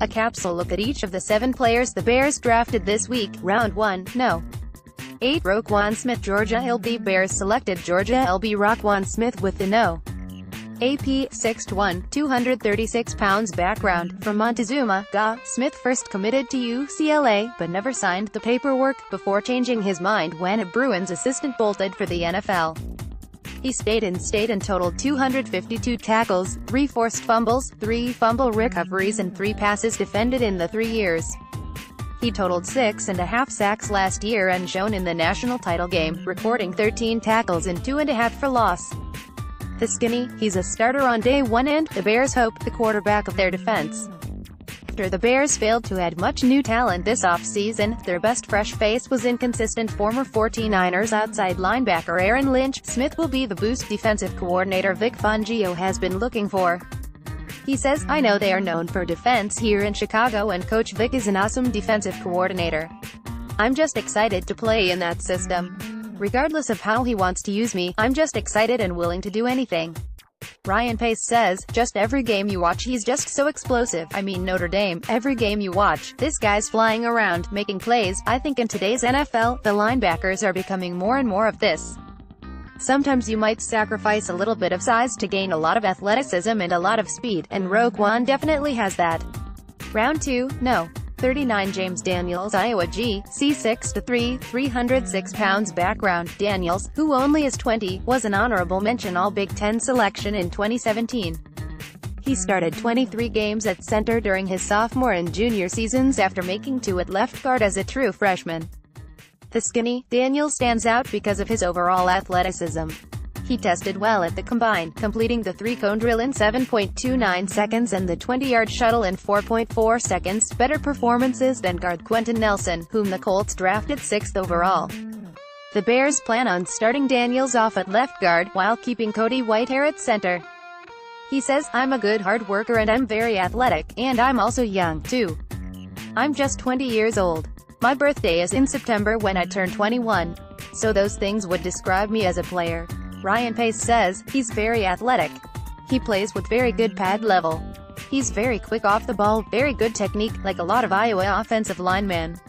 A capsule look at each of the 7 players the Bears drafted this week. Round 1, no. 8. Roquan Smith. Georgia LB Bears selected Georgia LB Roquan Smith with the no. AP, 6'1", 236 pounds background. From Montezuma, Ga. Smith first committed to UCLA, but never signed the paperwork, before changing his mind when a Bruins assistant bolted for the NFL. He stayed in state and totaled 252 tackles, 3 forced fumbles, 3 fumble recoveries and 3 passes defended in the 3 years. He totaled 6.5 sacks last year and shone in the national title game, recording 13 tackles and 2.5 for loss. The skinny, he's a starter on day 1 and, the Bears hope, the quarterback of their defense. After the Bears failed to add much new talent this offseason, their best fresh face was inconsistent former 49ers outside linebacker Aaron Lynch. Smith will be the boost defensive coordinator Vic Fangio has been looking for. He says, "I know they are known for defense here in Chicago and Coach Vic is an awesome defensive coordinator. I'm just excited to play in that system. Regardless of how he wants to use me, I'm just excited and willing to do anything." Ryan Pace says, "Just every game you watch he's just so explosive. I mean Notre Dame, every game you watch, this guy's flying around, making plays. I think in today's NFL, the linebackers are becoming more and more of this. Sometimes you might sacrifice a little bit of size to gain a lot of athleticism and a lot of speed, and Roquan definitely has that." Round 2, no. 39. James Daniels. Iowa G. C. 6'3", 306 pounds background. Daniels, who only is 20, was an honorable mention All-Big Ten selection in 2017. He started 23 games at center during his sophomore and junior seasons after making 2 at left guard as a true freshman. The skinny, Daniels stands out because of his overall athleticism. He tested well at the combine, completing the 3-cone drill in 7.29 seconds and the 20-yard shuttle in 4.4 seconds, better performances than guard Quentin Nelson, whom the Colts drafted 6th overall. The Bears plan on starting Daniels off at left guard, while keeping Cody Whitehair at center. He says, "I'm a good hard worker and I'm very athletic, and I'm also young, too. I'm just 20 years old. My birthday is in September when I turn 21. So those things would describe me as a player." Ryan Pace says, "He's very athletic. He plays with very good pad level. He's very quick off the ball, very good technique, like a lot of Iowa offensive linemen.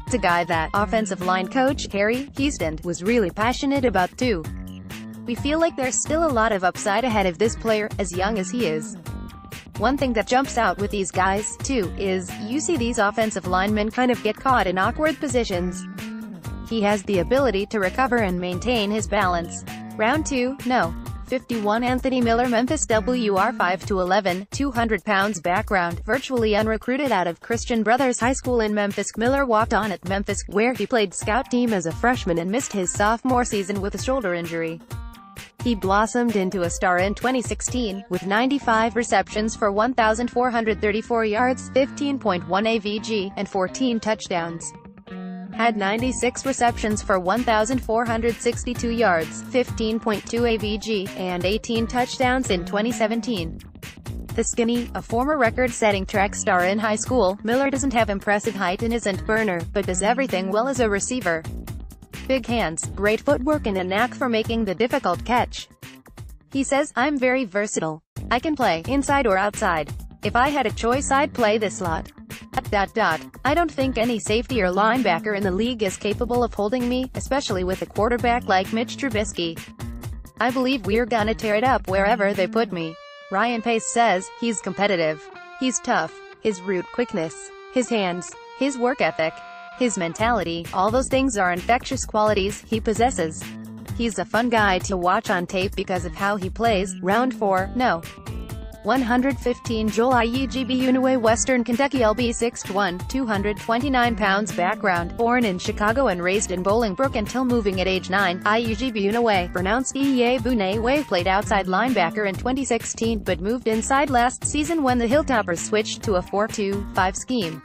It's a guy that offensive line coach, Harry Houston, was really passionate about too. We feel like there's still a lot of upside ahead of this player, as young as he is. One thing that jumps out with these guys, too, is, you see these offensive linemen kind of get caught in awkward positions. He has the ability to recover and maintain his balance." Round 2, no. 51. Anthony Miller. Memphis WR 5'11", 200 pounds background, virtually unrecruited out of Christian Brothers High School in Memphis. Miller walked on at Memphis, where he played scout team as a freshman and missed his sophomore season with a shoulder injury. He blossomed into a star in 2016, with 95 receptions for 1,434 yards, 15.1 AVG, and 14 touchdowns. Had 96 receptions for 1,462 yards, 15.2 AVG, and 18 touchdowns in 2017. The skinny, a former record-setting track star in high school, Miller doesn't have impressive height and isn't burner, but does everything well as a receiver. Big hands, great footwork and a knack for making the difficult catch. He says, "I'm very versatile. I can play inside or outside. If I had a choice I'd play the slot. I don't think any safety or linebacker in the league is capable of holding me, especially with a quarterback like Mitch Trubisky. I believe we're gonna tear it up wherever they put me." Ryan Pace says, "He's competitive. He's tough. His route quickness, his hands, his work ethic, his mentality, all those things are infectious qualities he possesses. He's a fun guy to watch on tape because of how he plays." Round 4, no. 115. Joel IEGB Unaway. Western Kentucky LB 6'1", 229 pounds background, born in Chicago and raised in Bolingbrook until moving at age 9. IEGB Unaway, pronounced Iye-Bunaway, played outside linebacker in 2016, but moved inside last season when the Hilltoppers switched to a 4-2-5 scheme.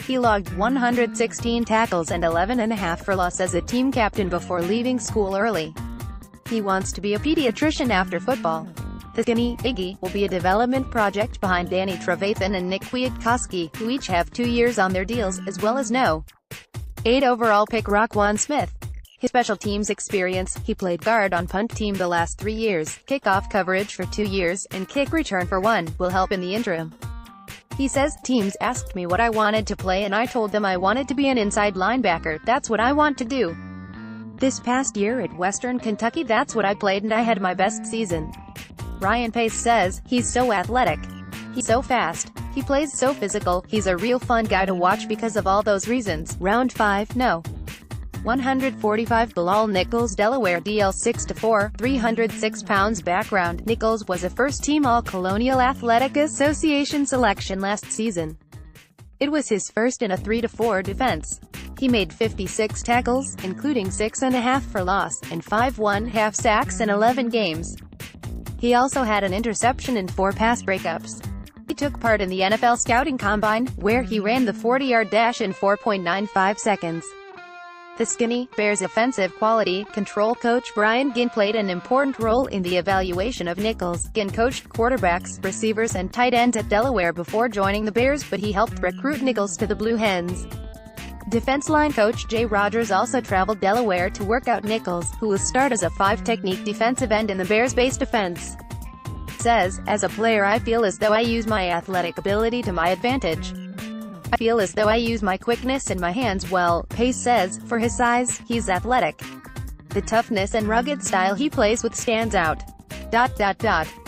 He logged 116 tackles and 11.5 for loss as a team captain before leaving school early. He wants to be a pediatrician after football. The skinny, Iggy, will be a development project behind Danny Trevathan and Nick Kwiatkowski, who each have 2 years on their deals, as well as no. 8 overall pick Roquan Smith. His special teams experience, he played guard on punt team the last 3 years, kickoff coverage for 2 years, and kick return for 1, will help in the interim. He says, teams asked me what I wanted to play and I told them I wanted to be an inside linebacker. That's what I want to do. This past year at Western Kentucky, that's what I played and I had my best season. Ryan Pace says, he's so athletic. He's so fast. He plays so physical. He's a real fun guy to watch because of all those reasons. Round 5, no. 145 Bilal Nichols, Delaware DL 6'4", 306 pounds. Background: Nichols was a first-team All-Colonial Athletic Association selection last season. It was his first in a 3-4 defense. He made 56 tackles, including 6.5 for loss, and 5 1/2 sacks in 11 games. He also had an interception and 4 pass breakups. He took part in the NFL Scouting Combine, where he ran the 40-yard dash in 4.95 seconds. The skinny Bears offensive quality control coach Brian Ginn played an important role in the evaluation of Nichols. Ginn coached quarterbacks, receivers and tight ends at Delaware before joining the Bears, but he helped recruit Nichols to the Blue Hens. Defense line coach Jay Rogers also traveled Delaware to work out Nichols, who will start as a 5-technique defensive end in the Bears' base defense. Says, as a player I feel as though I use my athletic ability to my advantage. I feel as though I use my quickness and my hands well. Pace says, for his size, he's athletic. The toughness and rugged style he plays with stands out.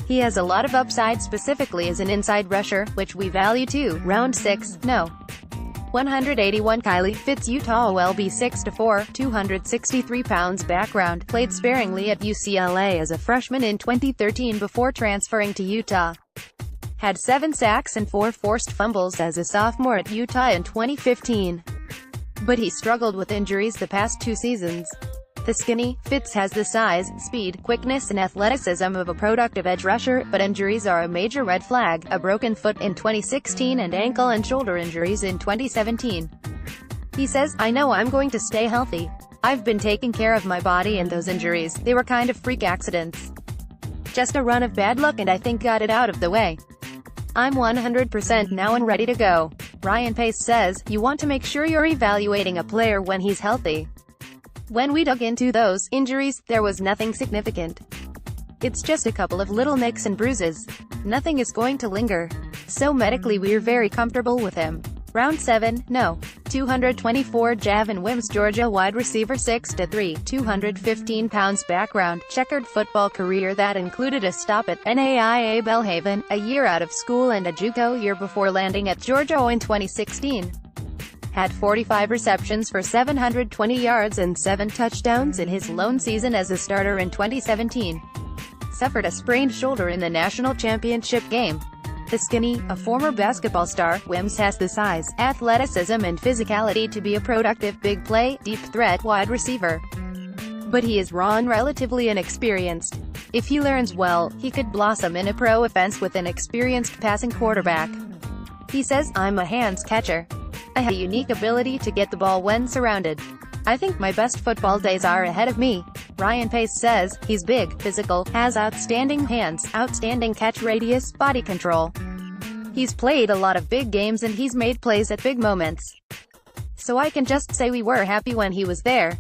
He has a lot of upside, specifically as an inside rusher, which we value too. Round 6, no. 181 Kylie Fitz, Utah LB 6'4", 263 pounds. Background: played sparingly at UCLA as a freshman in 2013 before transferring to Utah. Had 7 sacks and 4 forced fumbles as a sophomore at Utah in 2015. But he struggled with injuries the past 2 seasons. The skinny Fitz has the size, speed, quickness and athleticism of a productive edge rusher, but injuries are a major red flag. A broken foot in 2016 and ankle and shoulder injuries in 2017. He says, I know I'm going to stay healthy. I've been taking care of my body, and those injuries, they were kind of freak accidents. Just a run of bad luck and I think got it out of the way. I'm 100% now and ready to go. Ryan Pace says, you want to make sure you're evaluating a player when he's healthy. When we dug into those injuries, there was nothing significant. It's just a couple of little nicks and bruises. Nothing is going to linger. So medically we're very comfortable with him. Round 7, no. 224 Javon Wims, Georgia wide receiver 6'3", 215 pounds. Background: checkered football career that included a stop at NAIA Belhaven, a year out of school and a JUCO year before landing at Georgia in 2016. Had 45 receptions for 720 yards and 7 touchdowns in his lone season as a starter in 2017. Suffered a sprained shoulder in the national championship game. The skinny, a former basketball star, Wims has the size, athleticism and physicality to be a productive big play, deep threat wide receiver. But he is raw and relatively inexperienced. If he learns well, he could blossom in a pro offense with an experienced passing quarterback. He says, I'm a hands catcher. I have a unique ability to get the ball when surrounded. I think my best football days are ahead of me. Ryan Pace says, he's big, physical, has outstanding hands, outstanding catch radius, body control. He's played a lot of big games and he's made plays at big moments. So I can just say we were happy when he was there.